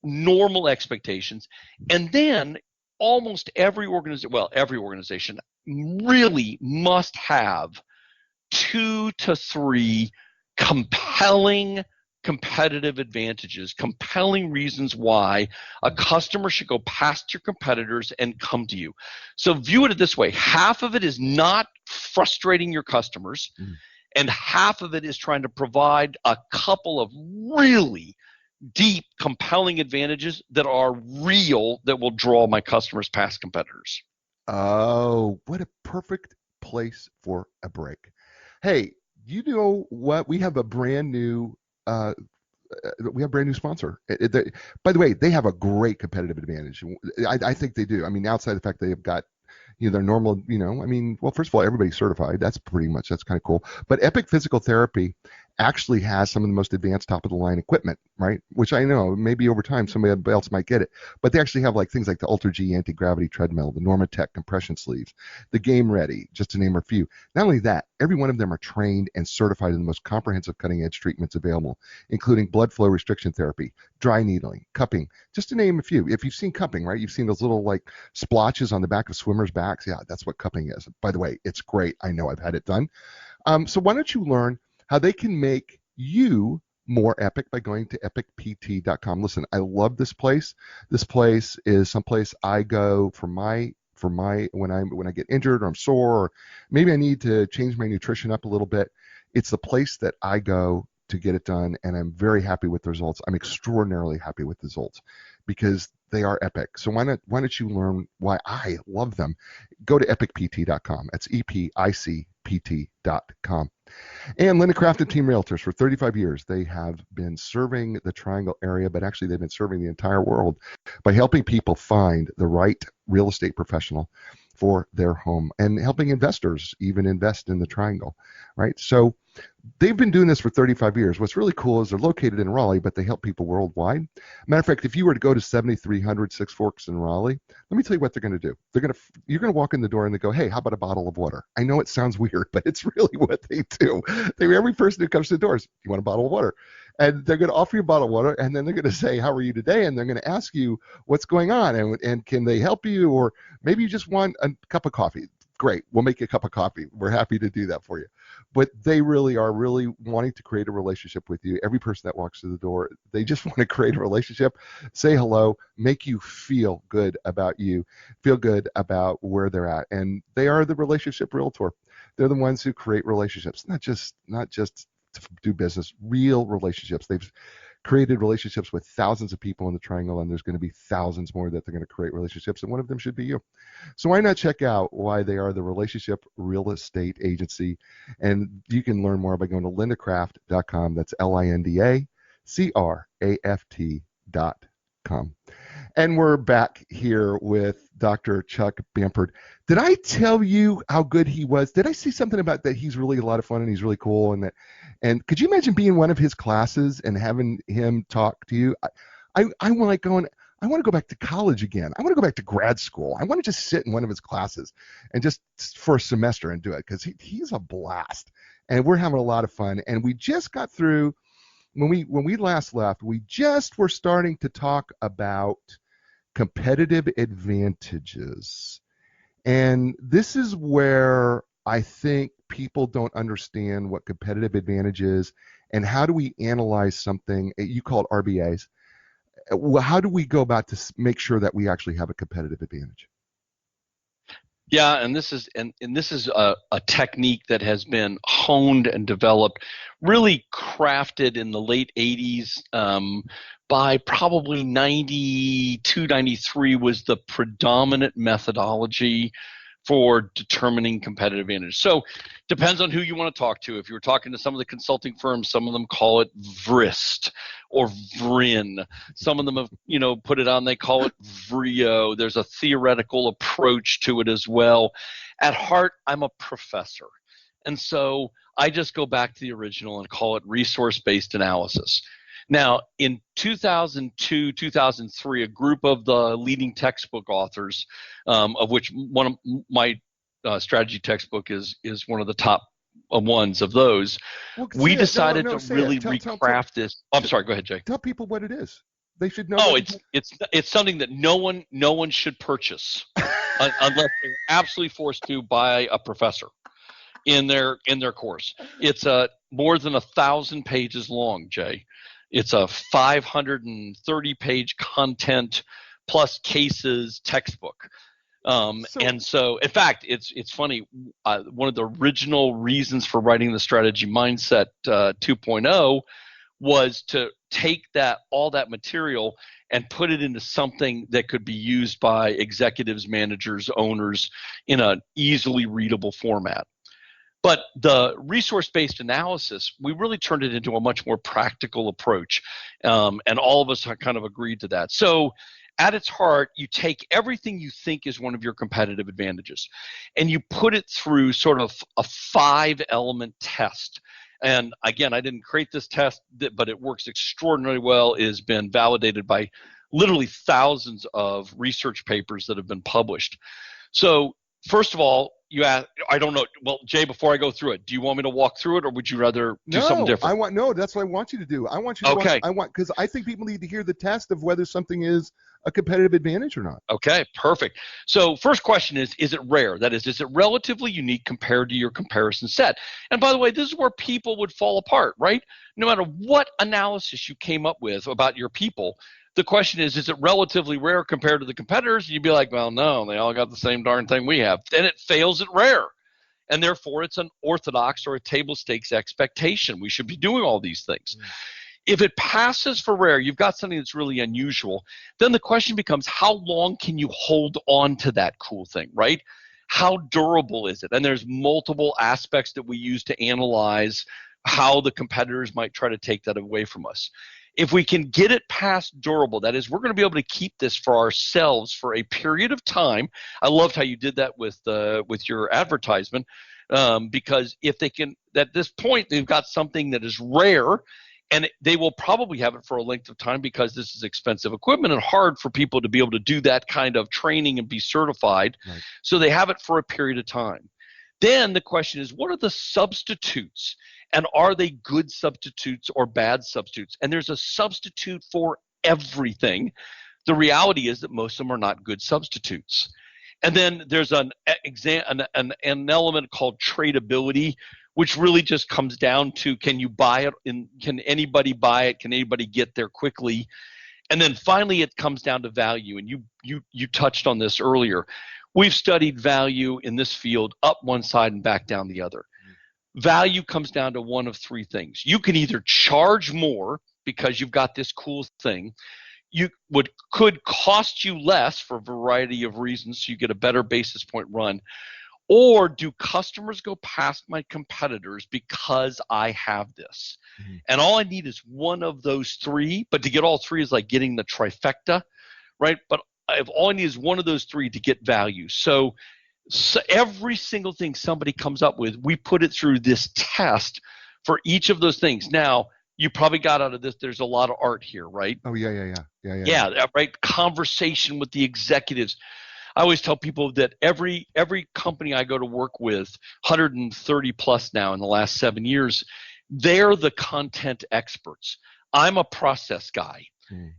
normal expectations. And then almost every organization really must have 2 to 3 compelling competitive advantages, compelling reasons why a customer should go past your competitors and come to you. So view it this way. Half of it is not frustrating your customers, and half of it is trying to provide a couple of really deep, compelling advantages that are real, that will draw my customers past competitors. Oh, what a perfect place for a break. Hey, you know what? We have a brand new sponsor. By the way, they have a great competitive advantage. I think they do. I mean, outside the fact they've got, their normal, well, first of all, everybody's certified. That's kind of cool. But Epic Physical Therapy actually has some of the most advanced top of the line equipment, right? Which I know maybe over time somebody else might get it. But they actually have like things like the Ultra G anti-gravity treadmill, the Normatec compression sleeves, the Game Ready, just to name a few. Not only that, every one of them are trained and certified in the most comprehensive cutting edge treatments available, including blood flow restriction therapy, dry needling, cupping, just to name a few. If you've seen cupping, right? You've seen those little like splotches on the back of swimmers' backs. Yeah, that's what cupping is. By the way, it's great. I know, I've had it done. So why don't you learn how they can make you more epic by going to epicpt.com. Listen, I love this place. This place is someplace I go for my when I get injured or I'm sore, or maybe I need to change my nutrition up a little bit. It's the place that I go to get it done, and I'm very happy with the results. I'm extraordinarily happy with the results because they are epic. So why don't you learn why I love them? Go to epicpt.com. That's EPICPT.com. And Linda Craft and Team Realtors, for 35 years, they have been serving the Triangle area, but actually they've been serving the entire world by helping people find the right real estate professional for their home and helping investors even invest in the Triangle, right? So they've been doing this for 35 years. What's really cool is they're located in Raleigh, but they help people worldwide. Matter of fact, if you were to go to 7300 Six Forks in Raleigh, let me tell you what they're going to do. You're going to walk in the door and they go, hey, how about a bottle of water? I know it sounds weird, but it's really what they do. Every person who comes to the doors, you want a bottle of water? And they're going to offer you a bottle of water, and then they're going to say, how are you today? And they're going to ask you what's going on, and can they help you? Or maybe you just want a cup of coffee. Great, we'll make you a cup of coffee. We're happy to do that for you. But they really are wanting to create a relationship with you. Every person that walks through the door, they just want to create a relationship, say hello, make you feel good about you, feel good about where they're at. And they are the relationship realtor. They're the ones who create relationships, not just to do business, real relationships. They've created relationships with thousands of people in the Triangle, and there's going to be thousands more that they're going to create relationships, and one of them should be you. So why not check out why they are the relationship real estate agency? And you can learn more by going to lindacraft.com. That's LINDACRAFT.com. And we're back here with Dr. Chuck Bamford. Did I tell you how good he was? Did I say something about that he's really a lot of fun and he's really cool? And could you imagine being in one of his classes and having him talk to you? I want to go back to college again. I want to go back to grad school. I want to just sit in one of his classes and just for a semester and do it, because he's a blast. And we're having a lot of fun. And we just got through, when we last left, we just were starting to talk about competitive advantages. And this is where I think people don't understand what competitive advantage is and how do we analyze something? You call it RBAs. Well, how do we go about to make sure that we actually have a competitive advantage? Yeah, and this is a technique that has been honed and developed, really crafted in the late 80s. By probably 92, 93 was the predominant methodology for determining competitive advantage. So depends on who you want to talk to. If you're talking to some of the consulting firms, some of them call it VRIST or VRIN. Some of them have, put it on, they call it VRIO. There's a theoretical approach to it as well. At heart, I'm a professor. And so I just go back to the original and call it resource-based analysis. Now, in 2002, 2003, a group of the leading textbook authors, of which one of my strategy textbook is one of the top ones of those, we decided to really recraft this. I'm sorry, go ahead, Jay. Tell people what it is. They should know. Oh, it's something that no one should purchase unless they're absolutely forced to by a professor in their course. It's more than 1,000 pages long, Jay. It's a 530-page content plus cases textbook. And so, in fact, it's funny. One of the original reasons for writing the Strategy Mindset 2.0 was to take all that material and put it into something that could be used by executives, managers, owners in an easily readable format. But the resource-based analysis, we really turned it into a much more practical approach, and all of us kind of agreed to that. So at its heart, you take everything you think is one of your competitive advantages, and you put it through sort of a 5-element test. And again, I didn't create this test, but it works extraordinarily well. It has been validated by literally thousands of research papers that have been published. So first of all, you ask, I don't know. Well, Jay, before I go through it, do you want me to walk through it, or would you rather do something different? That's what I want you to do. I want you to okay. Because I think people need to hear the test of whether something is a competitive advantage or not. Okay, perfect. So first question is it rare? That is it relatively unique compared to your comparison set? And by the way, this is where people would fall apart, right? No matter what analysis you came up with about your people, the question is it relatively rare compared to the competitors? And you'd be like, well, no, they all got the same darn thing we have. Then it fails at rare. And therefore, it's an orthodox or a table stakes expectation. We should be doing all these things. If it passes for rare, you've got something that's really unusual. Then the question becomes, how long can you hold on to that cool thing, right? How durable is it? And there's multiple aspects that we use to analyze how the competitors might try to take that away from us. If we can get it past durable, that is, we're going to be able to keep this for ourselves for a period of time. I loved how you did that with your advertisement, because if they can, at this point, they've got something that is rare, and they will probably have it for a length of time because this is expensive equipment and hard for people to be able to do that kind of training and be certified. Right. So they have it for a period of time. Then the question is, what are the substitutes? And are they good substitutes or bad substitutes? And there's a substitute for everything. The reality is that most of them are not good substitutes. And then there's an element called tradability, which really just comes down to, can you buy it? Can anybody buy it? Can anybody get there quickly? And then finally, it comes down to value. And you touched on this earlier. We've studied value in this field up one side and back down the other. Value comes down to one of three things. You can either charge more because you've got this cool thing. Could cost you less for a variety of reasons, so you get a better basis point run. Or do customers go past my competitors because I have this? Mm-hmm. And all I need is one of those three, but to get all three is like getting the trifecta, right? But if all I need is one of those three to get value. So every single thing somebody comes up with, we put it through this test for each of those things. Now, you probably got out of this, there's a lot of art here, right? Oh, yeah. Yeah, right. Conversation with the executives. I always tell people that every company I go to work with, 130 plus now in the last 7 years, they're the content experts. I'm a process guy.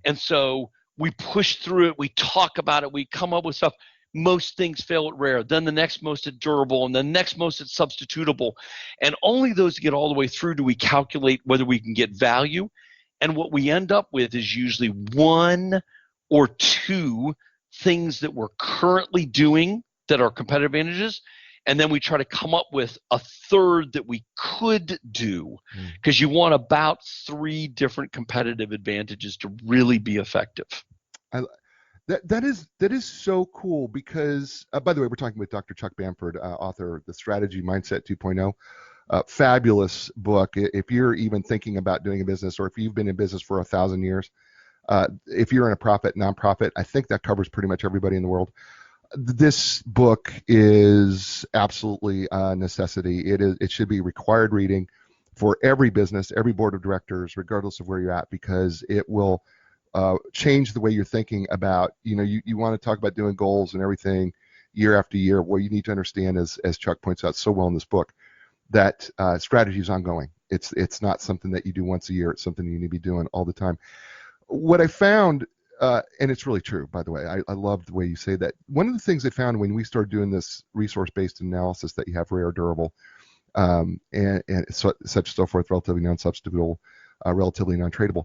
And so we push through it, we talk about it, we come up with stuff. most things fail at rare, then the next most at durable, and the next most at substitutable. And only those get all the way through do we calculate whether we can get value. And what we end up with is usually one or two things that we're currently doing that are competitive advantages. And then we try to come up with a third that we could do, because you want about 3 different competitive advantages to really be effective. That is so cool because, by the way, we're talking with Dr. Chuck Bamford, author of The Strategy Mindset 2.0. Fabulous book. If you're even thinking about doing a business, or if you've been in business for 1,000 years, if you're in a profit, nonprofit, I think that covers pretty much everybody in the world. This book is absolutely a necessity. It should be required reading for every business, every board of directors, regardless of where you're at, because it will change the way you're thinking about, you want to talk about doing goals and everything year after year. What you need to understand is, as Chuck points out so well in this book, that strategy is ongoing. It's not something that you do once a year. It's something you need to be doing all the time. What I found, and it's really true, by the way, I love the way you say that. One of the things I found when we started doing this resource-based analysis that you have rare, durable, and such and so forth, relatively non-substitutable, relatively non-tradable.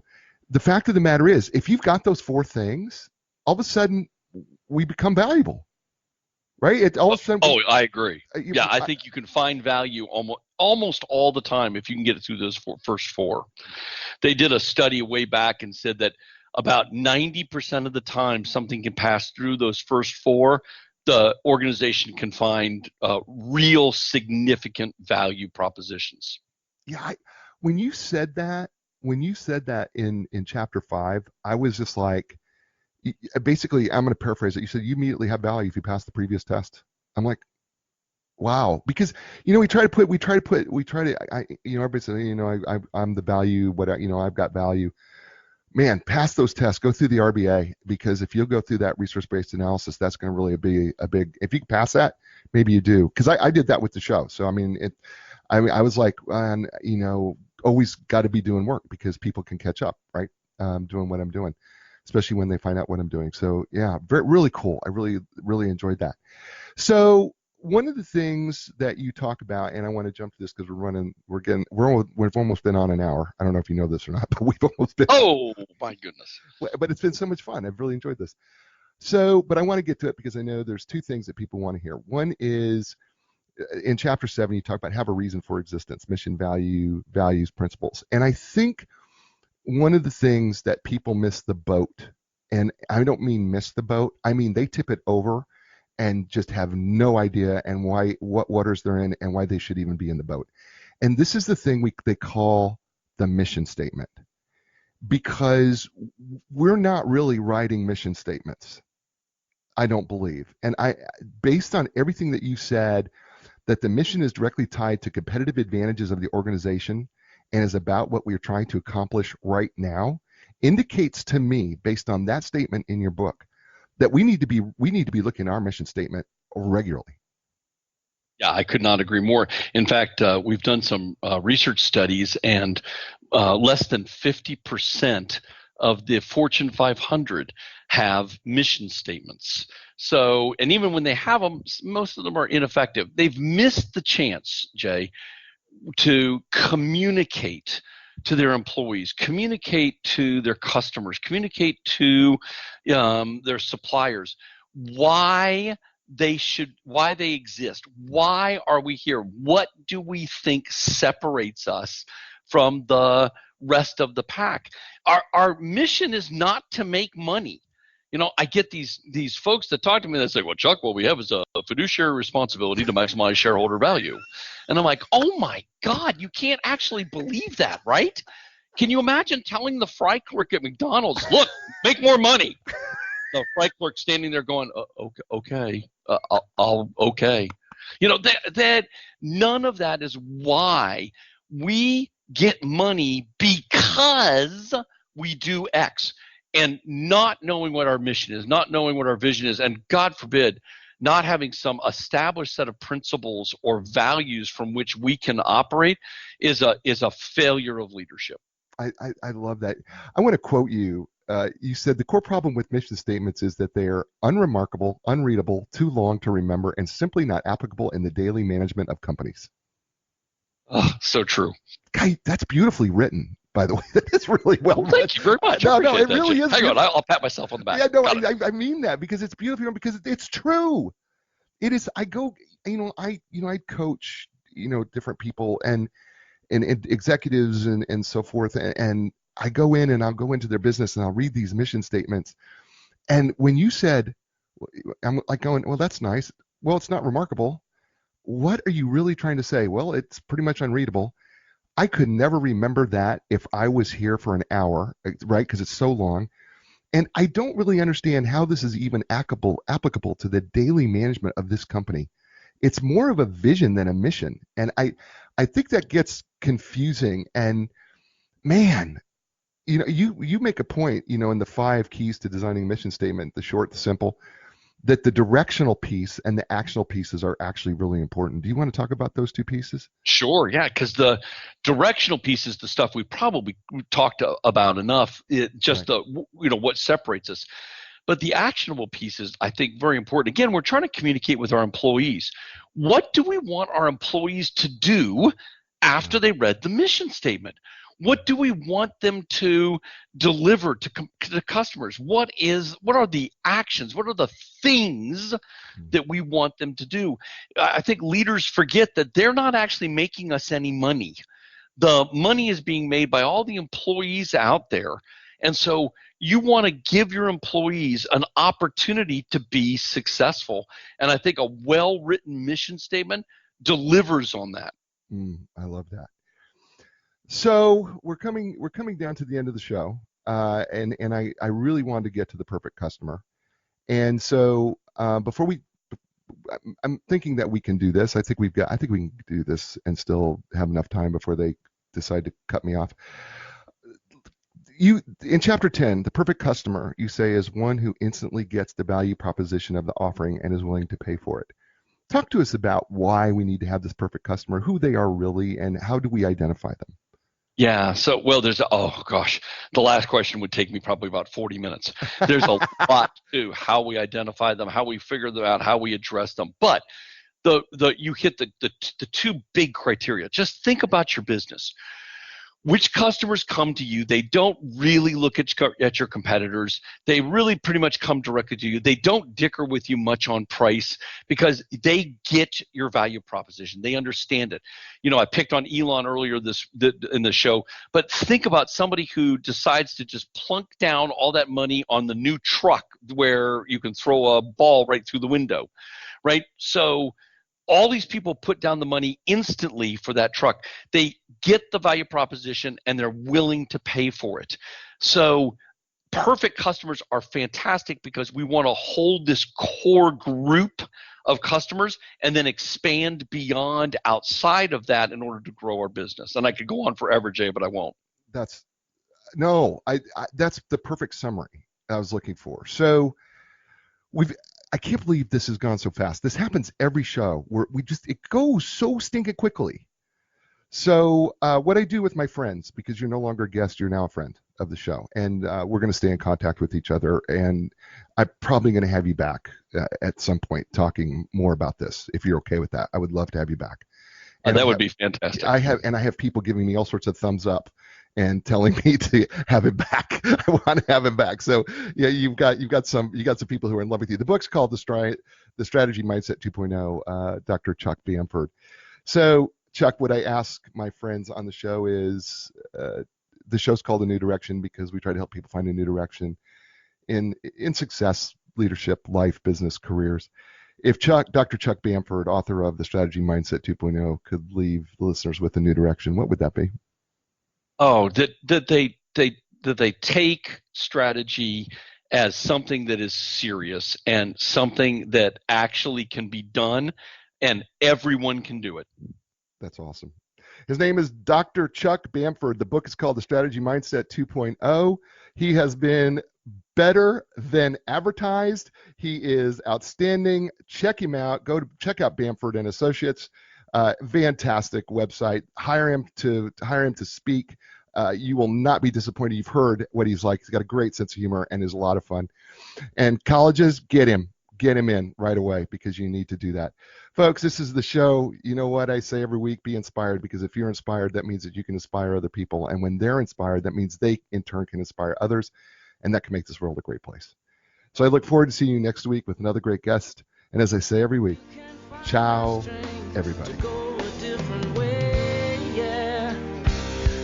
The fact of the matter is, if you've got those 4 things, all of a sudden we become valuable, right? All of a sudden. I agree. Yeah, I think you can find value almost all the time if you can get it through those first 4. They did a study way back and said that about 90% of the time something can pass through those first 4, the organization can find real significant value propositions. Yeah, when you said that in chapter 5, I was just like, basically, I'm going to paraphrase it. You said you immediately have value if you pass the previous test. I'm like, wow, because everybody says, I'm the value, I've got value. Man, pass those tests, go through the RBA, because if you'll go through that resource-based analysis, that's going to really be a big. If you can pass that, maybe you do. Because I did that with the show. So I was like, always got to be doing work because people can catch up, right? Doing what I'm doing, especially when they find out what I'm doing. So yeah, really cool. I really enjoyed that. So one of the things that you talk about, and I want to jump to this because we've almost been on an hour. I don't know if you know this or not, but we've almost been. Oh my goodness! But it's been so much fun. I've really enjoyed this. So, but I want to get to it because I know there's 2 things that people want to hear. One is in chapter 7, you talk about have a reason for existence, mission, value, values, principles. And I think one of the things that people miss the boat, and I don't mean miss the boat, I mean they tip it over and just have no idea and what waters they're in and why they should even be in the boat. And this is the thing they call the mission statement, because we're not really writing mission statements, I don't believe. And based on everything that you said, that the mission is directly tied to competitive advantages of the organization and is about what we're trying to accomplish right now, indicates to me, based on that statement in your book, that we need to be looking at our mission statement regularly. Yeah, I could not agree more. In fact, we've done some research studies, and less than 50% of the Fortune 500 have mission statements. So, and even when they have them, most of them are ineffective. They've missed the chance, Jay, to communicate to their employees, communicate to their customers, communicate to their suppliers why they exist. Why are we here? What do we think separates us from the rest of the pack? Our mission is not to make money. I get these folks that talk to me that say, well, Chuck, what we have is a fiduciary responsibility to maximize shareholder value. And I'm like, oh my God, you can't actually believe that, right? Can you imagine telling the fry clerk at McDonald's, look, make more money? The fry clerk standing there going, okay, I'll okay. That none of that is why we get money, because we do X. And not knowing what our mission is, not knowing what our vision is, and God forbid, not having some established set of principles or values from which we can operate is a failure of leadership. I love that. I want to quote you You said the core problem with mission statements is that they are unremarkable, unreadable, too long to remember, and simply not applicable in the daily management of companies. Oh, so true. Guy, that's beautifully written, by the way. That is really well written. Thank you very much. No, it that, really Jim. is. Hang on, I'll pat myself on the back. Yeah, no, I mean that because it's beautifully written because it's true. It is. I coach, different people and executives and so forth, and I go in and I'll go into their business and I'll read these mission statements. And when you said, I'm like going, well, that's nice. Well, it's not remarkable. What are you really trying to say? Well, it's pretty much unreadable. I could never remember that if I was here for an hour, right? Because it's so long. And I don't really understand how this is even applicable to the daily management of this company. It's more of a vision than a mission. And I think that gets confusing. And man, you make a point, in the 5 keys to designing a mission statement, the short, the simple, that the directional piece and the actional pieces are actually really important. Do you want to talk about those 2 pieces? Sure, yeah, because the directional piece is the stuff we probably talked about enough. Right. What separates us. But the actionable piece is, I think, very important. Again, we're trying to communicate with our employees. What do we want our employees to do after they read the mission statement? What do we want them to deliver to customers? What are the actions? What are the things that we want them to do? I think leaders forget that they're not actually making us any money. The money is being made by all the employees out there. And so you want to give your employees an opportunity to be successful. And I think a well-written mission statement delivers on that. I love that. So we're coming down to the end of the show, and I really wanted to get to the perfect customer, and so I'm thinking that we can do this. I think we can do this and still have enough time before they decide to cut me off. You in chapter 10, the perfect customer, you say, is one who instantly gets the value proposition of the offering and is willing to pay for it. Talk to us about why we need to have this perfect customer, who they are really, and how do we identify them? Yeah. So, the last question would take me probably about 40 minutes. There's a lot to how we identify them, how we figure them out, how we address them. But you hit the 2 big criteria. Just think about your business. Which customers come to you? They don't really look at your competitors. They really pretty much come directly to you. They don't dicker with you much on price because they get your value proposition. They understand it. I picked on Elon earlier in the show, but think about somebody who decides to just plunk down all that money on the new truck where you can throw a ball right through the window, right? So all these people put down the money instantly for that truck. They get the value proposition and they're willing to pay for it. So perfect customers are fantastic because we want to hold this core group of customers and then expand beyond outside of that in order to grow our business. And I could go on forever, Jay, but I won't. That's the perfect summary I was looking for. So I can't believe this has gone so fast. This happens every show where it goes so stinking quickly. So what I do with my friends, because you're no longer a guest, you're now a friend of the show, and we're going to stay in contact with each other, and I'm probably going to have you back at some point talking more about this. If you're okay with that, I would love to have you back. And that would be fantastic. I have people giving me all sorts of thumbs up and telling me to have him back. I want to have him back. So yeah, you've got some people who are in love with you. The book's called The Strategy Mindset 2.0, Dr. Chuck Bamford. So Chuck, what I ask my friends on the show is, the show's called A New Direction because we try to help people find a new direction in success, leadership, life, business, careers. If Dr. Chuck Bamford, author of The Strategy Mindset 2.0, could leave the listeners with a new direction, what would that be? Oh, that they take strategy as something that is serious and something that actually can be done, and everyone can do it. That's awesome. His name is Dr. Chuck Bamford. The book is called The Strategy Mindset 2.0. He has been better than advertised. He is outstanding. Check him out. Check out Bamford and Associates. Fantastic website. Hire him to speak. You will not be disappointed. You've heard what he's like. He's got a great sense of humor and is a lot of fun. And colleges, get him in right away, because you need to do that. Folks, this is the show. You know what I say every week? Be inspired, because if you're inspired, that means that you can inspire other people. And when they're inspired, that means they in turn can inspire others, and that can make this world a great place. So I look forward to seeing you next week with another great guest. And as I say every week, ciao, everybody.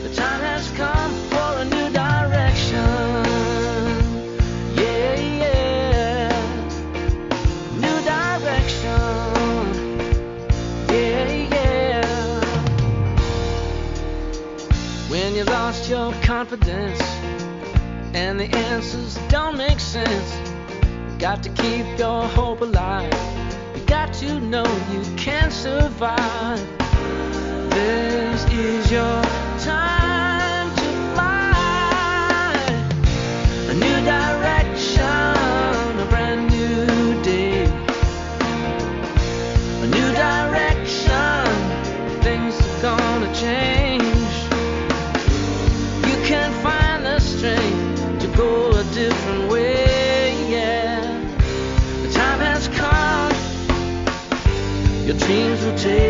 The time has come for a new direction. Yeah, yeah. New direction. Yeah, yeah. When you lost your confidence and the answers don't make sense, you got to keep your hope alive. You got to know you can survive. This is your time to fly. A new direction, a brand new day. A new direction, things are gonna change. You can find the strength to go a different way, yeah. The time has come, your dreams will take